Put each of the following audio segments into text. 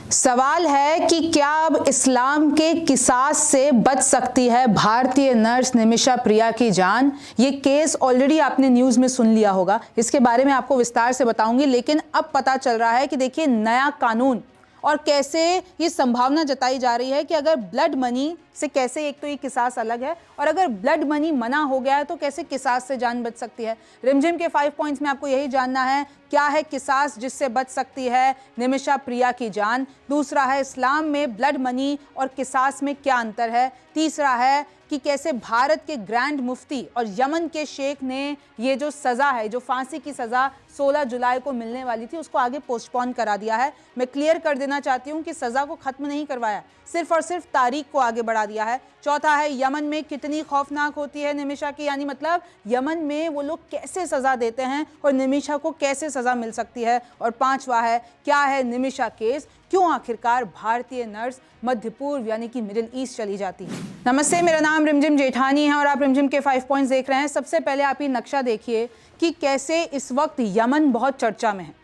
सवाल है कि क्या अब इस्लाम के किसास से बच सकती है भारतीय नर्स निमिषा प्रिया की जान। ये केस ऑलरेडी आपने न्यूज़ में सुन लिया होगा, इसके बारे में आपको विस्तार से बताऊंगी। लेकिन अब पता चल रहा है कि देखिए नया कानून और कैसे ये संभावना जताई जा रही है कि अगर ब्लड मनी से कैसे एक तो ये किसास अलग है और अगर ब्लड मनी मना हो गया है तो कैसे किसास से जान बच सकती है। रिमझिम के 5 पॉइंट्स में आपको यही जानना है, क्या है किसास जिससे बच सकती है निमिषा प्रिया की जान। दूसरा है इस्लाम में ब्लड मनी और किसास में क्या अंतर है। तीसरा है कि कैसे भारत के ग्रैंड मुफ्ती और यमन के शेख ने ये जो सज़ा है, जो फांसी की सज़ा 16 जुलाई को मिलने वाली थी, उसको आगे पोस्टपोन करा दिया है। मैं क्लियर कर देना चाहती हूँ कि सज़ा को ख़त्म नहीं करवाया, सिर्फ और सिर्फ तारीख को आगे बढ़ा दिया है। चौथा है यमन में कितनी खौफनाक होती है निमिषा की, यानी मतलब यमन में वो लोग कैसे सज़ा देते हैं और निमिषा को कैसे सज़ा मिल सकती है। और पांचवा है क्या है निमिषा केस, क्यों आखिरकार भारतीय नर्स मध्य पूर्व यानी कि मिडिल ईस्ट चली जाती है। नमस्ते, मेरा नाम रिमझिम जेठानी है और आप रिमझिम के 5 पॉइंट्स देख रहे हैं। सबसे पहले आप ये नक्शा देखिए कि कैसे इस वक्त यमन बहुत चर्चा में है।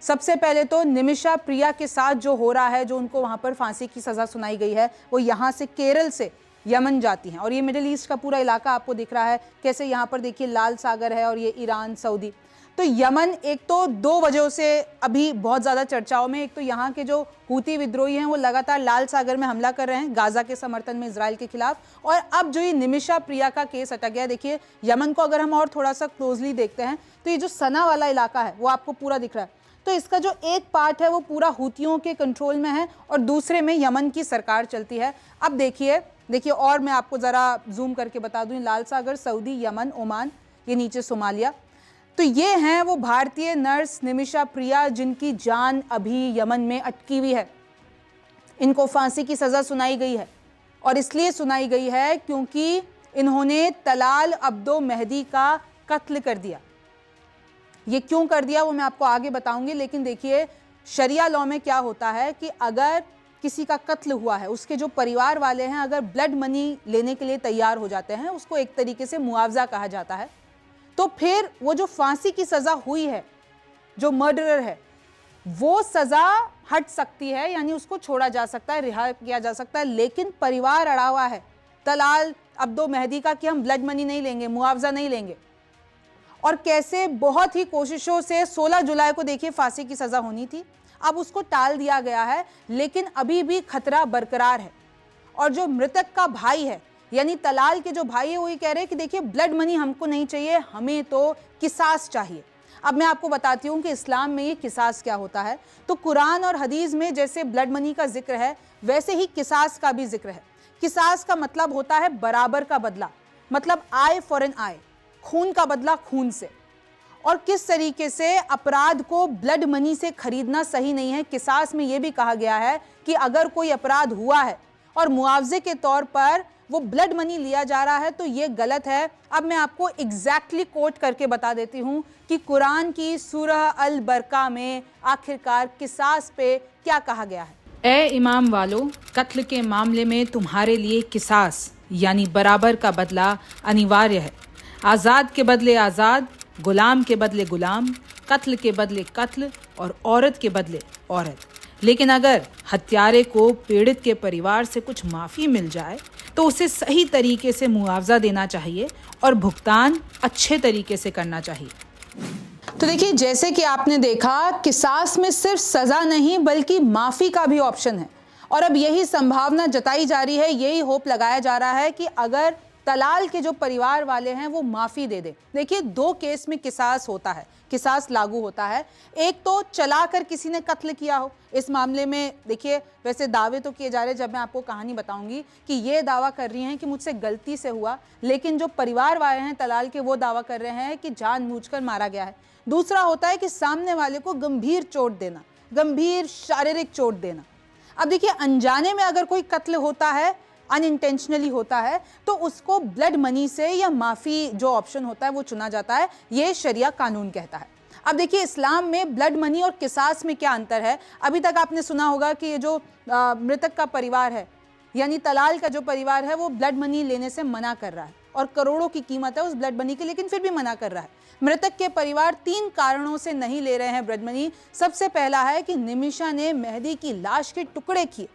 सबसे पहले तो निमिषा प्रिया के साथ जो हो रहा है, जो उनको वहाँ पर फांसी की सज़ा सुनाई गई है, वो यहाँ से केरल से यमन जाती हैं और ये मिडिल ईस्ट का पूरा इलाका आपको दिख रहा है। कैसे यहाँ पर देखिए लाल सागर है और ये ईरान, सऊदी। तो यमन एक तो दो वजहों से अभी बहुत ज़्यादा चर्चाओं में। एक तो यहाँ के जो हूती विद्रोही हैं वो लगातार लाल सागर में हमला कर रहे हैं गाज़ा के समर्थन में इजराइल के खिलाफ, और अब जो ये निमिषा प्रिया का केस अटक गया। देखिए यमन को अगर हम और थोड़ा सा क्लोजली देखते हैं तो ये जो सना वाला इलाका है वो आपको पूरा दिख रहा है। तो इसका जो एक पार्ट है वो पूरा हूतियों के कंट्रोल में है और दूसरे में यमन की सरकार चलती है। अब देखिए और मैं आपको ज़रा जूम करके बता दूँ, लाल सागर, सऊदी, यमन, ओमान, ये नीचे सोमालिया। तो ये हैं वो भारतीय नर्स निमिषा प्रिया जिनकी जान अभी यमन में अटकी हुई है। इनको फांसी की सज़ा सुनाई गई है और इसलिए सुनाई गई है क्योंकि इन्होंने तलाल अब्दो मेहदी का कत्ल कर दिया। ये क्यों कर दिया वो मैं आपको आगे बताऊंगी। लेकिन देखिए शरिया लॉ में क्या होता है कि अगर किसी का कत्ल हुआ है, उसके जो परिवार वाले हैं अगर ब्लड मनी लेने के लिए तैयार हो जाते हैं, उसको एक तरीके से मुआवजा कहा जाता है, तो फिर वो जो फांसी की सज़ा हुई है, जो मर्डरर है, वो सज़ा हट सकती है, यानी उसको छोड़ा जा सकता है, रिहा किया जा सकता है। लेकिन परिवार अड़ा हुआ है तलाल अब्दो मेहदी का कि हम ब्लड मनी नहीं लेंगे, मुआवजा नहीं लेंगे। और कैसे बहुत ही कोशिशों से 16 जुलाई को देखिए फांसी की सज़ा होनी थी, अब उसको टाल दिया गया है, लेकिन अभी भी खतरा बरकरार है। और जो मृतक का भाई है, यानी तलाल के जो भाई है, वो ये कह रहे हैं कि देखिए ब्लड मनी हमको नहीं चाहिए, हमें तो किसास चाहिए। अब मैं आपको बताती हूँ कि इस्लाम में ये किसास क्या होता है। तो कुरान और हदीस में जैसे ब्लड मनी का जिक्र है, वैसे ही किसास का भी जिक्र है। किसास का मतलब होता है बराबर का बदला, मतलब आई फॉर एन आई, खून का बदला खून से। और किस तरीके से अपराध को ब्लड मनी से खरीदना सही नहीं है। किसास में यह भी कहा गया है कि अगर कोई अपराध हुआ है और मुआवजे के तौर पर वो ब्लड मनी लिया जा रहा है तो ये गलत है। अब मैं आपको एग्जैक्टली कोट करके बता देती हूं कि कुरान की सूरह अल बरका में आखिरकार किसास पे क्या कहा गया है। ए इमाम वालों, कत्ल के मामले में तुम्हारे लिए किसास यानी बराबर का बदला अनिवार्य है। आज़ाद के बदले आज़ाद, गुलाम के बदले गुलाम, कत्ल के बदले कत्ल और औरत के बदले औरत। लेकिन अगर हत्यारे को पीड़ित के परिवार से कुछ माफ़ी मिल जाए तो उसे सही तरीके से मुआवजा देना चाहिए और भुगतान अच्छे तरीके से करना चाहिए। तो देखिए जैसे कि आपने देखा, किसास में सिर्फ सज़ा नहीं बल्कि माफ़ी का भी ऑप्शन है। और अब यही संभावना जताई जा रही है, यही होप लगाया जा रहा है कि अगर तलाल के जो परिवार वाले हैं वो माफ़ी दे दें। देखिए दो केस में किसास होता है, किसास लागू होता है। एक तो चलाकर किसी ने कत्ल किया हो, इस मामले में देखिए वैसे दावे तो किए जा रहे हैं, जब मैं आपको कहानी बताऊंगी कि ये दावा कर रही हैं कि मुझसे गलती से हुआ, लेकिन जो परिवार वाले हैं तलाल के वो दावा कर रहे हैं कि जानबूझकर मारा गया है। दूसरा होता है कि सामने वाले को गंभीर चोट देना, गंभीर शारीरिक चोट देना। अब देखिए अनजाने में अगर कोई कत्ल होता है, अनइंटेंशनली होता है, तो उसको ब्लड मनी से या माफ़ी जो ऑप्शन होता है वो चुना जाता है, ये शरिया कानून कहता है। अब देखिए इस्लाम में ब्लड मनी और किसास में क्या अंतर है। अभी तक आपने सुना होगा कि ये जो मृतक का परिवार है, यानी तलाल का जो परिवार है, वो ब्लड मनी लेने से मना कर रहा है। और करोड़ों की कीमत है उस ब्लड मनी की, लेकिन फिर भी मना कर रहा है। मृतक के परिवार 3 कारणों से नहीं ले रहे हैं ब्लड मनी। सबसे पहला है कि निमिषा ने मेहदी की लाश के टुकड़े किए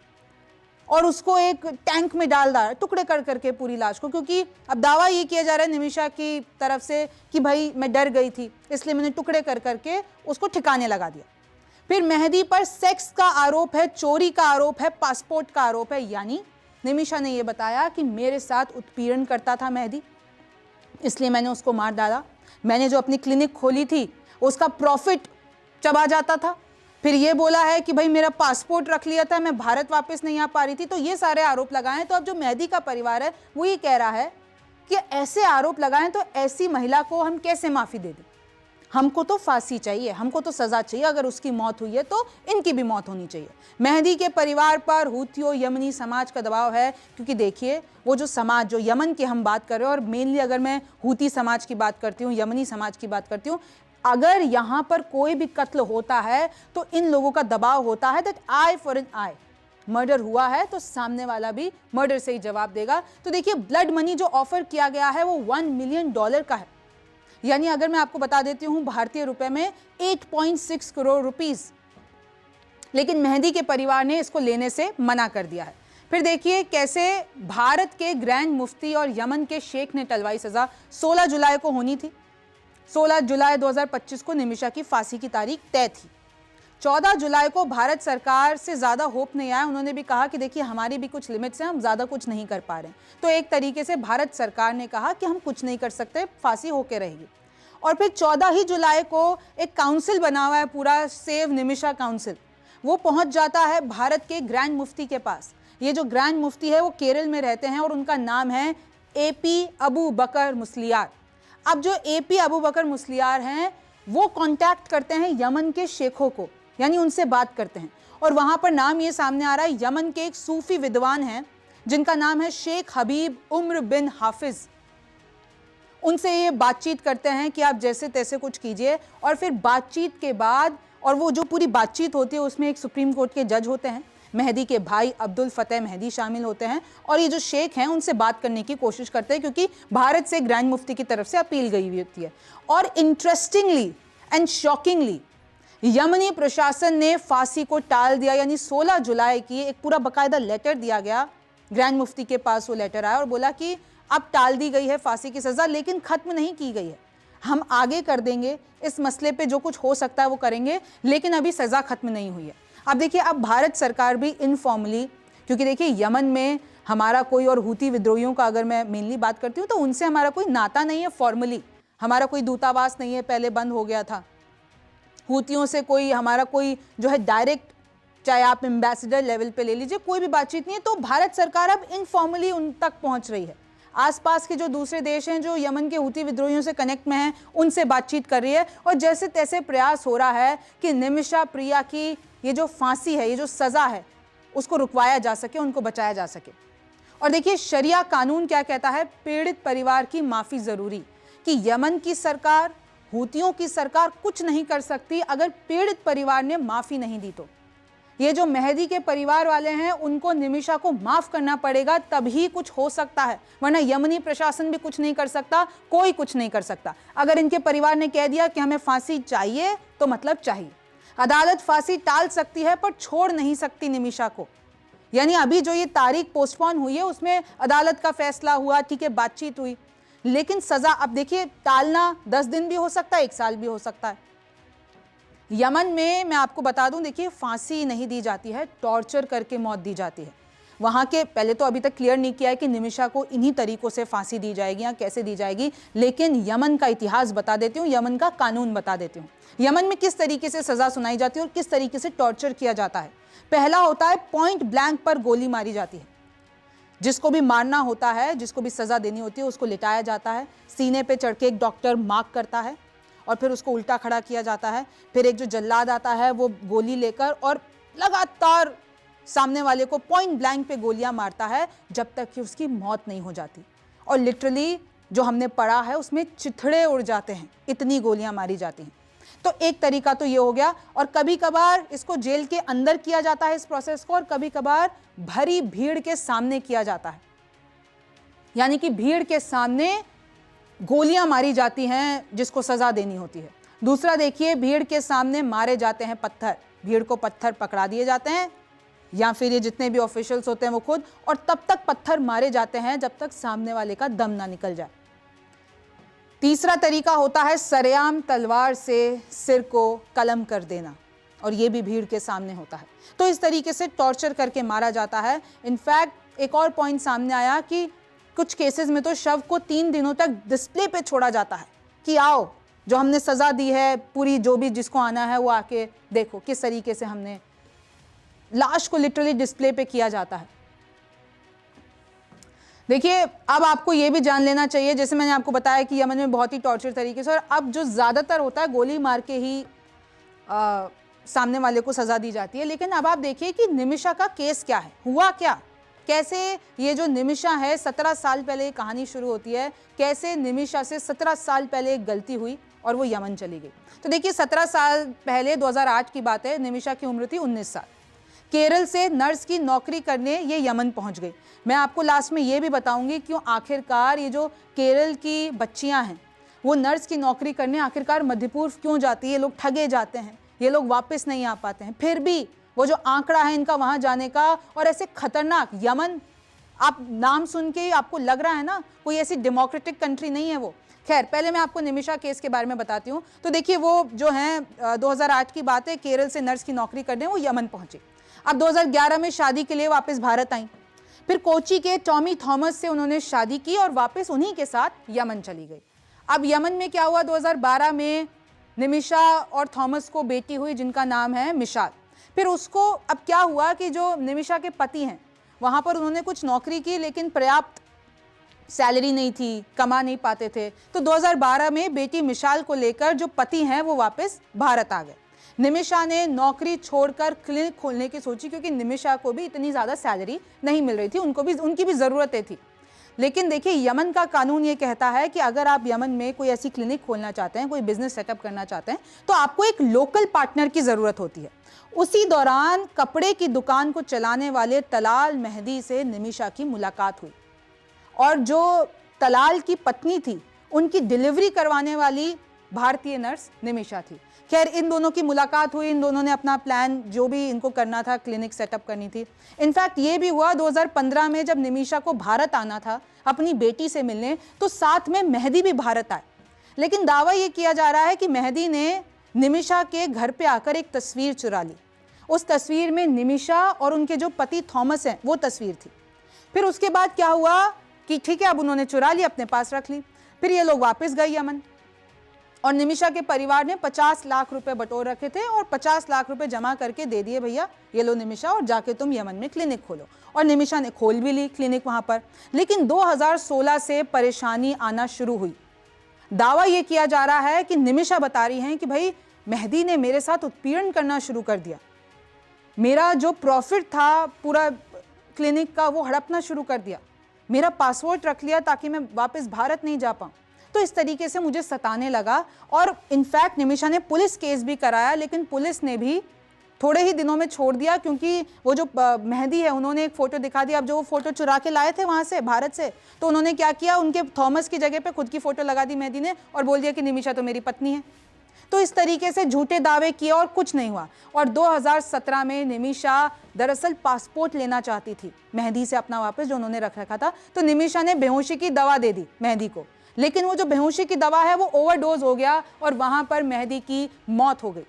और उसको एक टैंक में डाल दिया, टुकड़े कर करके पूरी लाश को, क्योंकि अब दावा ये किया जा रहा है निमिषा की तरफ से कि भाई मैं डर गई थी इसलिए मैंने टुकड़े कर करके उसको ठिकाने लगा दिया। फिर मेहदी पर सेक्स का आरोप है, चोरी का आरोप है, पासपोर्ट का आरोप है, यानी निमिषा ने यह बताया कि मेरे साथ उत्पीड़न करता था मेहदी, इसलिए मैंने उसको मार डाला। मैंने जो अपनी क्लिनिक खोली थी उसका प्रॉफिट चबा जाता था। फिर ये बोला है कि भाई मेरा पासपोर्ट रख लिया था, मैं भारत वापस नहीं आ पा रही थी। तो ये सारे आरोप लगाए। तो अब जो मेहदी का परिवार है वो ये कह रहा है कि ऐसे आरोप लगाएं तो ऐसी महिला को हम कैसे माफ़ी दे दें। हमको तो फांसी चाहिए, हमको तो सज़ा चाहिए। अगर उसकी मौत हुई है तो इनकी भी मौत होनी चाहिए। मेहदी के परिवार पर हूथियों यमनी समाज का दबाव है, क्योंकि देखिए वो जो समाज, जो यमन की हम बात कर रहे हैं, और मेनली अगर मैं हूती समाज की बात करती हूँ, यमनी समाज की बात करती हूँ, अगर यहाँ पर कोई भी कत्ल होता है तो इन लोगों का दबाव होता है that eye for an eye, murder हुआ है तो सामने वाला भी मर्डर से ही जवाब देगा। तो देखिए ब्लड मनी जो ऑफर किया गया है वो $1 मिलियन का है, यानी अगर मैं आपको बता देती हूं भारतीय रुपए में 8.6 करोड़ रुपीस। लेकिन मेहदी के परिवार ने इसको लेने से मना कर दिया है। फिर देखिए कैसे भारत के ग्रैंड मुफ्ती और यमन के शेख ने टलवाई सजा। 16 जुलाई को होनी थी, 16 जुलाई 2025 को निमिषा की फांसी की तारीख तय थी। 14 जुलाई को भारत सरकार से ज़्यादा होप नहीं आया। उन्होंने भी कहा कि देखिए हमारी भी कुछ लिमिट्स हैं, हम ज़्यादा कुछ नहीं कर पा रहे। तो एक तरीके से भारत सरकार ने कहा कि हम कुछ नहीं कर सकते, फांसी होके रहेगी। और फिर 14 ही जुलाई को एक काउंसिल बना हुआ है पूरा, सेव निमिषा काउंसिल, वो पहुंच जाता है भारत के ग्रैंड मुफ्ती के पास। ये जो ग्रैंड मुफ्ती है वो केरल में रहते हैं और उनका नाम है AP अबू बकर मुस्लियार। अब जो AP अबू बकर मुस्लियार हैं वो कांटेक्ट करते हैं यमन के शेखों को, यानी उनसे बात करते हैं। और वहां पर नाम ये सामने आ रहा है, यमन के एक सूफी विद्वान हैं जिनका नाम है शेख हबीब उम्र बिन हाफिज। उनसे ये बातचीत करते हैं कि आप जैसे तैसे कुछ कीजिए। और फिर बातचीत के बाद, और वो जो पूरी बातचीत होती है उसमें एक सुप्रीम कोर्ट के जज होते हैं, मेहदी के भाई अब्दुल फतेह मेहदी शामिल होते हैं, और ये जो शेख हैं उनसे बात करने की कोशिश करते हैं, क्योंकि भारत से ग्रैंड मुफ्ती की तरफ से अपील गई हुई होती है। और इंटरेस्टिंगली एंड शॉकिंगली यमनी प्रशासन ने फांसी को टाल दिया, यानी 16 जुलाई की एक पूरा बकायदा लेटर दिया गया ग्रैंड मुफ्ती के पास। वो लेटर आया और बोला कि अब टाल दी गई है फांसी की सज़ा, लेकिन ख़त्म नहीं की गई है, हम आगे कर देंगे, इस मसले पे जो कुछ हो सकता है वो करेंगे, लेकिन अभी सज़ा ख़त्म नहीं हुई है। अब देखिए अब भारत सरकार भी इनफॉर्मली, क्योंकि देखिए यमन में हमारा कोई, और हूती विद्रोहियों का अगर मैं मेनली बात करती हूँ तो उनसे हमारा कोई नाता नहीं है फॉर्मली, हमारा कोई दूतावास नहीं है, पहले बंद हो गया था। हूतियों से कोई हमारा कोई जो है डायरेक्ट, चाहे आप एम्बेसडर लेवल पे ले लीजिए, कोई भी बातचीत नहीं है। तो भारत सरकार अब इनफॉर्मली उन तक पहुंच रही है। आसपास के जो दूसरे देश हैं जो यमन के हूती विद्रोहियों से कनेक्ट में हैं उनसे बातचीत कर रही है, और जैसे तैसे प्रयास हो रहा है कि निमिषा प्रिया की ये जो फांसी है, ये जो सज़ा है, उसको रुकवाया जा सके, उनको बचाया जा सके। और देखिए शरिया कानून क्या कहता है, पीड़ित परिवार की माफ़ी ज़रूरी, कि यमन की सरकार, हूतियों की सरकार कुछ नहीं कर सकती अगर पीड़ित परिवार ने माफ़ी नहीं दी। तो ये जो मेहदी के परिवार वाले हैं उनको निमिषा को माफ़ करना पड़ेगा, तभी कुछ हो सकता है, वरना यमनी प्रशासन भी कुछ नहीं कर सकता, कोई कुछ नहीं कर सकता। अगर इनके परिवार ने कह दिया कि हमें फांसी चाहिए तो मतलब चाहिए। अदालत फांसी टाल सकती है पर छोड़ नहीं सकती निमिषा को, यानी अभी जो ये तारीख पोस्टपोन हुई है उसमें अदालत का फैसला हुआ, ठीक है, बातचीत हुई, लेकिन सज़ा अब देखिए टालना 10 दिन भी हो सकता है, 1 साल भी हो सकता है। यमन में मैं आपको बता दूं, देखिए फांसी नहीं दी जाती है, टॉर्चर करके मौत दी जाती है। वहाँ के पहले तो अभी तक क्लियर नहीं किया है कि निमिषा को इन्हीं तरीकों से फांसी दी जाएगी या कैसे दी जाएगी, लेकिन यमन का इतिहास बता देती हूँ, यमन का कानून बता देती हूँ। यमन में किस तरीके से सज़ा सुनाई जाती है और किस तरीके से टॉर्चर किया जाता है। पहला होता है पॉइंट ब्लैंक पर गोली मारी जाती है, जिसको भी मारना होता है, जिसको भी सज़ा देनी होती है, उसको लिटाया जाता है, सीने पे चढ़ के एक डॉक्टर मार्क करता है और फिर उसको उल्टा खड़ा किया जाता है। फिर एक जो जल्लाद आता है वो गोली लेकर और लगातार सामने वाले को पॉइंट ब्लैंक पे गोलियां मारता है जब तक कि उसकी मौत नहीं हो जाती। और लिटरली जो हमने पढ़ा है उसमें चिथड़े उड़ जाते हैं, इतनी गोलियां मारी जाती हैं। तो एक तरीका तो ये हो गया, और कभी कभार इसको जेल के अंदर किया जाता है इस प्रोसेस को, और कभी कभार भरी भीड़ के सामने किया जाता है। यानी कि भीड़ के सामने गोलियां मारी जाती हैं जिसको सजा देनी होती है। दूसरा देखिए, भीड़ के सामने मारे जाते हैं पत्थर, भीड़ को पत्थर पकड़ा दिए जाते हैं या फिर ये जितने भी ऑफिशियल्स होते हैं वो खुद, और तब तक पत्थर मारे जाते हैं जब तक सामने वाले का दम ना निकल जाए। तीसरा तरीका होता है सरेआम तलवार से सिर को कलम कर देना, और ये भी भीड़ के सामने होता है। तो इस तरीके से टॉर्चर करके मारा जाता है। इनफैक्ट एक और पॉइंट सामने आया कि कुछ केसेस में तो शव को 3 दिनों तक डिस्प्ले पे छोड़ा जाता है कि आओ, जो हमने सजा दी है पूरी, जो भी जिसको आना है वो आके देखो किस तरीके से हमने लाश को लिटरली डिस्प्ले पे किया जाता है। देखिए, अब आपको ये भी जान लेना चाहिए, जैसे मैंने आपको बताया कि यमन में बहुत ही टॉर्चर तरीके से, और अब जो ज़्यादातर होता है गोली मार के ही सामने वाले को सज़ा दी जाती है। लेकिन अब आप देखिए कि निमिषा का केस क्या है, हुआ क्या, कैसे ये जो निमिषा है 17 साल पहले ये कहानी शुरू होती है, कैसे निमिषा से 17 साल पहले एक गलती हुई और वो यमन चली गई। तो देखिए 17 साल पहले 2008 की बात है, निमिषा की उम्र थी 19 साल। केरल से नर्स की नौकरी करने ये यमन पहुंच गई। मैं आपको लास्ट में ये भी बताऊंगी क्यों आखिरकार ये जो केरल की बच्चियां हैं वो नर्स की नौकरी करने आखिरकार मध्य पूर्व क्यों जाती है। ये लोग ठगे जाते हैं, ये लोग वापस नहीं आ पाते हैं, फिर भी वो जो आंकड़ा है इनका वहां जाने का, और ऐसे खतरनाक यमन, आप नाम सुन के आपको लग रहा है ना कोई ऐसी डेमोक्रेटिक कंट्री नहीं है वो। खैर, पहले मैं आपको निमिषा केस के बारे में बताती हूँ। तो देखिए, वो जो है 2008 की बात है, केरल से नर्स की नौकरी करने वो यमन पहुंची। अब 2011 में शादी के लिए वापस भारत आई, फिर कोची के टॉमी थॉमस से उन्होंने शादी की और वापस उन्हीं के साथ यमन चली गई। अब यमन में क्या हुआ, 2012 में निमिषा और थॉमस को बेटी हुई जिनका नाम है मिशाल। फिर उसको अब क्या हुआ कि जो निमिषा के पति हैं वहाँ पर उन्होंने कुछ नौकरी की लेकिन पर्याप्त सैलरी नहीं थी, कमा नहीं पाते थे। तो 2012 में बेटी मिशाल को लेकर जो पति हैं वो वापस भारत आ गए। निमिषा ने नौकरी छोड़कर क्लिनिक खोलने की सोची क्योंकि निमिषा को भी इतनी ज़्यादा सैलरी नहीं मिल रही थी, उनकी भी ज़रूरतें थी। लेकिन देखिए, यमन का कानून ये कहता है कि अगर आप यमन में कोई ऐसी क्लिनिक खोलना चाहते हैं, कोई बिजनेस सेटअप करना चाहते हैं, तो आपको एक लोकल पार्टनर की ज़रूरत होती है। उसी दौरान कपड़े की दुकान को चलाने वाले तलाल मेहदी से निमिषा की मुलाकात हुई, और जो तलाल की पत्नी थी उनकी डिलीवरी करवाने वाली भारतीय नर्स निमिषा थी। खैर, इन दोनों की मुलाकात हुई, इन दोनों ने अपना प्लान जो भी इनको करना था, क्लिनिक सेटअप करनी थी। इनफैक्ट ये भी हुआ 2015 में जब निमिषा को भारत आना था अपनी बेटी से मिलने, तो साथ में मेहदी भी भारत आए। लेकिन दावा ये किया जा रहा है कि मेहदी ने निमिषा के घर पे आकर एक तस्वीर चुरा ली। उस तस्वीर में निमिषा और उनके जो पति थॉमस हैं वो तस्वीर थी। फिर उसके बाद क्या हुआ कि ठीक है, अब उन्होंने चुरा ली, अपने पास रख ली। फिर ये लोग वापस गए यमन, और निमिषा के परिवार ने 50 लाख रुपए बटोर रखे थे और 50 लाख रुपए जमा करके दे दिए, भैया ये लो निमिषा, और जाके तुम यमन में क्लिनिक खोलो। और निमिषा ने खोल भी ली क्लिनिक वहां पर। लेकिन 2016 से परेशानी आना शुरू हुई। दावा यह किया जा रहा है कि निमिषा बता रही हैं कि भाई मेहदी ने मेरे साथ उत्पीड़न करना शुरू कर दिया, मेरा जो प्रॉफिट था पूरा क्लिनिक का वो हड़पना शुरू कर दिया, मेरा पासपोर्ट रख लिया ताकि मैं वापस भारत नहीं जा पाऊँ। तो इस तरीके से मुझे सताने लगा, और इनफैक्ट निमिषा ने पुलिस केस भी कराया, लेकिन पुलिस ने भी थोड़े ही दिनों में छोड़ दिया क्योंकि वो जो मेहदी है उन्होंने एक फ़ोटो दिखा दी। अब जो वो फ़ोटो चुरा के लाए थे वहाँ से, भारत से, तो उन्होंने क्या किया, उनके थॉमस की जगह पे खुद की फ़ोटो लगा दी मेहदी ने, और बोल दिया कि निमिषा तो मेरी पत्नी है। तो इस तरीके से झूठे दावे किए और कुछ नहीं हुआ। और 2017 में निमिषा दरअसल पासपोर्ट लेना चाहती थी मेहदी से अपना वापस, जो उन्होंने रख रखा था। तो निमिषा ने बेहोशी की दवा दे दी मेहदी को, लेकिन वो जो बेहोशी की दवा है वो ओवरडोज हो गया और वहां पर मेहदी की मौत हो गई।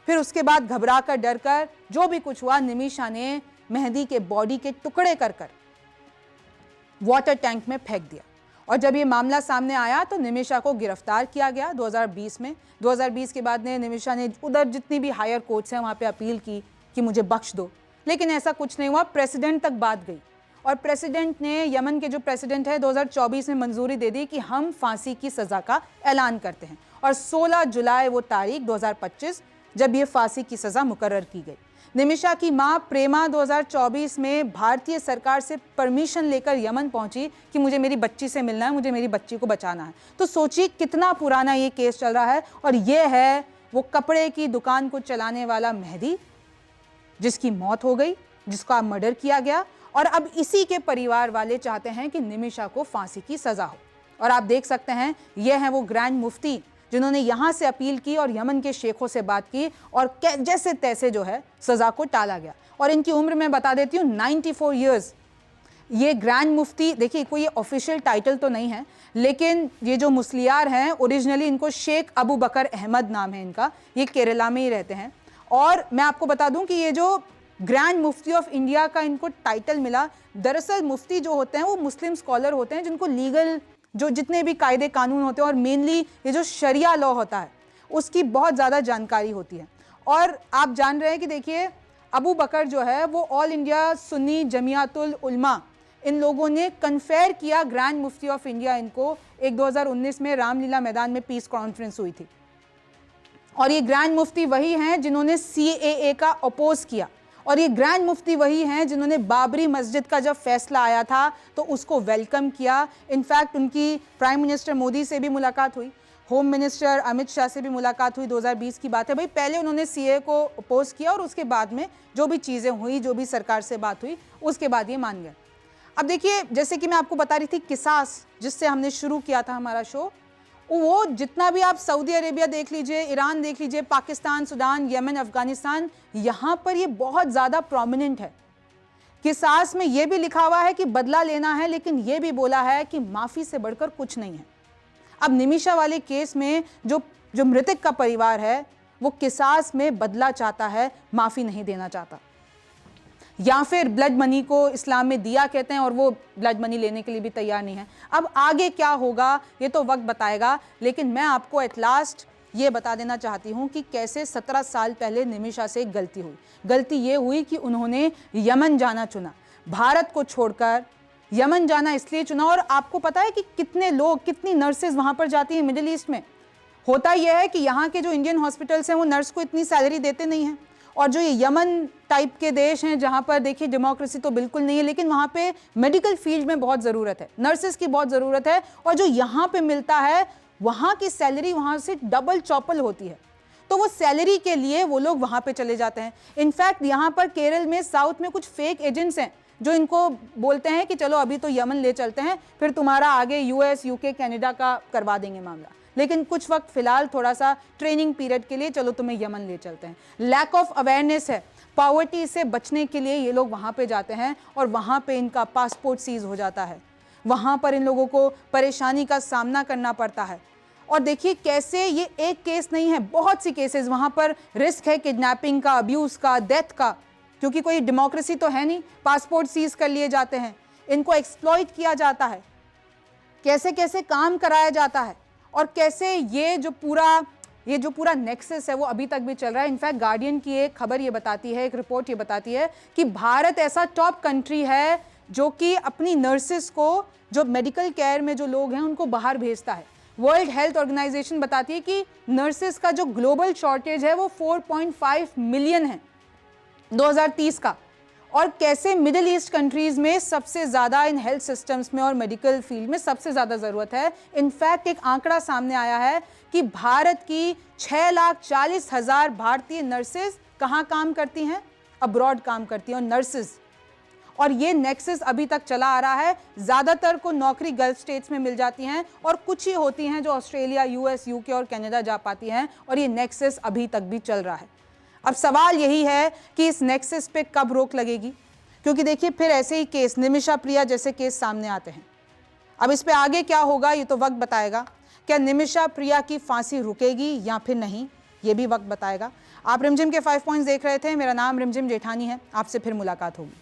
फिर उसके बाद घबरा कर, डर कर, जो भी कुछ हुआ, निमिषा ने मेहदी के बॉडी के टुकड़े कर कर वाटर टैंक में फेंक दिया। और जब ये मामला सामने आया तो निमिषा को गिरफ्तार किया गया 2020 में। 2020 के बाद निमिषा ने उधर जितनी भी हायर कोर्ट्स हैं वहाँ पे अपील की कि मुझे बख्श दो, लेकिन ऐसा कुछ नहीं हुआ। प्रेसिडेंट तक बात गई, और प्रेसिडेंट ने, यमन के जो प्रेसिडेंट है, 2024 में मंजूरी दे दी कि हम फांसी की सज़ा का ऐलान करते हैं। और 16 जुलाई वो तारीख 2025 जब ये फांसी की सज़ा मुकर्रर की गई। निमिषा की मां प्रेमा 2024 में भारतीय सरकार से परमिशन लेकर यमन पहुंची कि मुझे मेरी बच्ची से मिलना है, मुझे मेरी बच्ची को बचाना है। तो सोचिए कितना पुराना ये केस चल रहा है। और ये है वो कपड़े की दुकान को चलाने वाला मेहदी जिसकी मौत हो गई, जिसका मर्डर किया गया, और अब इसी के परिवार वाले चाहते हैं कि निमिषा को फांसी की सजा हो। और आप देख सकते हैं ये हैं वो ग्रैंड मुफ्ती जिन्होंने यहां से अपील की और यमन के शेखों से बात की और जैसे तैसे जो है सजा को टाला गया। और इनकी उम्र मैं बता देती हूँ 94 ईयर्स। ये ग्रैंड मुफ्ती, देखिए कोई ऑफिशियल टाइटल तो नहीं है, लेकिन ये जो मुस्लियार हैं ओरिजिनली इनको शेख अबू बकर अहमद नाम है इनका, ये केरला में ही रहते हैं। और मैं आपको बता दूं कि ये जो ग्रैंड मुफ्ती ऑफ इंडिया का इनको टाइटल मिला, दरअसल मुफ्ती जो होते हैं वो मुस्लिम स्कॉलर होते हैं जिनको लीगल जो जितने भी कायदे कानून होते हैं और मेनली ये जो शरिया लॉ होता है उसकी बहुत ज़्यादा जानकारी होती है। और आप जान रहे हैं कि देखिए अबू बकर जो है वो ऑल इंडिया सुन्नी जमियातुल उलमा, इन लोगों ने कन्फेयर किया ग्रैंड मुफ्ती ऑफ इंडिया इनको एक 2019 में रामलीला मैदान में पीस कॉन्फ्रेंस हुई थी। और ये ग्रैंड मुफ्ती वही हैं जिन्होंने CAA का अपोज किया, और ये ग्रैंड मुफ्ती वही हैं जिन्होंने बाबरी मस्जिद का जब फैसला आया था तो उसको वेलकम किया। इनफैक्ट उनकी प्राइम मिनिस्टर मोदी से भी मुलाकात हुई, होम मिनिस्टर अमित शाह से भी मुलाकात हुई, 2020 की बात है भाई। पहले उन्होंने CAA को अपोज किया और उसके बाद में जो भी चीज़ें हुई, जो भी सरकार से बात हुई, उसके बाद ये मान गए। अब देखिए जैसे कि मैं आपको बता रही थी किसास जिससे हमने शुरू किया था हमारा शो, वो जितना भी आप सऊदी अरेबिया देख लीजिए, ईरान देख लीजिए, पाकिस्तान, सुडान, यमन, अफगानिस्तान, यहाँ पर ये बहुत ज़्यादा प्रोमिनेंट है। किसास में ये भी लिखा हुआ है कि बदला लेना है, लेकिन ये भी बोला है कि माफ़ी से बढ़कर कुछ नहीं है। अब निमिषा वाले केस में जो मृतक का परिवार है वो किसास में बदला चाहता है, माफ़ी नहीं देना चाहता, या फिर ब्लड मनी को इस्लाम में दिया कहते हैं और वो ब्लड मनी लेने के लिए भी तैयार नहीं है। अब आगे क्या होगा ये तो वक्त बताएगा, लेकिन मैं आपको एट लास्ट ये बता देना चाहती हूँ कि कैसे 17 साल पहले निमिषा से एक गलती हुई। गलती ये हुई कि उन्होंने यमन जाना चुना, भारत को छोड़कर यमन जाना इसलिए चुना। और आपको पता है कि कितने लोग, कितनी नर्सेज वहाँ पर जाती हैं मिडिल ईस्ट में। होता यह है कि यहाँ के जो इंडियन हॉस्पिटल्स हैं वो नर्स को इतनी सैलरी देते नहीं हैं, और जो ये यमन टाइप के देश हैं जहाँ पर देखिए डेमोक्रेसी तो बिल्कुल नहीं है, लेकिन वहाँ पे मेडिकल फील्ड में बहुत ज़रूरत है, नर्सेज की बहुत ज़रूरत है, और जो यहाँ पे मिलता है वहाँ की सैलरी वहाँ से डबल चौपल होती है। तो वो सैलरी के लिए वो लोग वहाँ पे चले जाते हैं। इनफैक्ट यहाँ पर केरल में, साउथ में कुछ फेक एजेंट्स हैं जो इनको बोलते हैं कि चलो अभी तो यमन ले चलते हैं, फिर तुम्हारा आगे US, UK, कनाडा का करवा देंगे मामला, लेकिन कुछ वक्त फिलहाल थोड़ा सा ट्रेनिंग पीरियड के लिए चलो तुम्हें यमन ले चलते हैं। लैक ऑफ अवेयरनेस है, पॉवर्टी से बचने के लिए ये लोग वहाँ पे जाते हैं और वहाँ पे इनका पासपोर्ट सीज हो जाता है, वहाँ पर इन लोगों को परेशानी का सामना करना पड़ता है। और देखिए कैसे ये एक केस नहीं है, बहुत सी केसेस वहाँ पर रिस्क है किडनैपिंग का, अब्यूज़ का, डेथ का, क्योंकि कोई डेमोक्रेसी तो है नहीं। पासपोर्ट सीज कर लिए जाते हैं, इनको एक्सप्लॉइट किया जाता है, कैसे कैसे काम कराया जाता है, और कैसे ये जो पूरा नेक्सस है वो अभी तक भी चल रहा है। इनफैक्ट गार्डियन की एक खबर ये बताती है, एक रिपोर्ट ये बताती है कि भारत ऐसा टॉप कंट्री है जो कि अपनी नर्सेस को, जो मेडिकल केयर में जो लोग हैं उनको बाहर भेजता है। वर्ल्ड हेल्थ ऑर्गेनाइजेशन बताती है कि नर्सेस का जो ग्लोबल शॉर्टेज है वो 4.5 मिलियन है 2030 का, और कैसे मिडिल ईस्ट कंट्रीज में सबसे ज़्यादा इन हेल्थ सिस्टम्स में और मेडिकल फील्ड में सबसे ज़्यादा ज़रूरत है। इनफैक्ट एक आंकड़ा सामने आया है कि भारत की 6,40,000 भारतीय नर्सेज कहाँ काम करती हैं, अब्रॉड काम करती हैं, और नर्सेज, और ये नेक्सस अभी तक चला आ रहा है। ज़्यादातर को नौकरी गल्फ स्टेट्स में मिल जाती हैं, और कुछ ही होती हैं जो ऑस्ट्रेलिया, US, UK और कनाडा जा पाती हैं, और ये नेक्सस अभी तक भी चल रहा है। अब सवाल यही है कि इस नेक्सस पे कब रोक लगेगी, क्योंकि देखिए फिर ऐसे ही केस, निमिषा प्रिया जैसे केस सामने आते हैं। अब इस पे आगे क्या होगा ये तो वक्त बताएगा। क्या निमिषा प्रिया की फांसी रुकेगी या फिर नहीं, ये भी वक्त बताएगा। आप रिमझिम के 5 पॉइंट्स देख रहे थे, मेरा नाम रिमझिम जेठानी है, आपसे फिर मुलाकात होगी।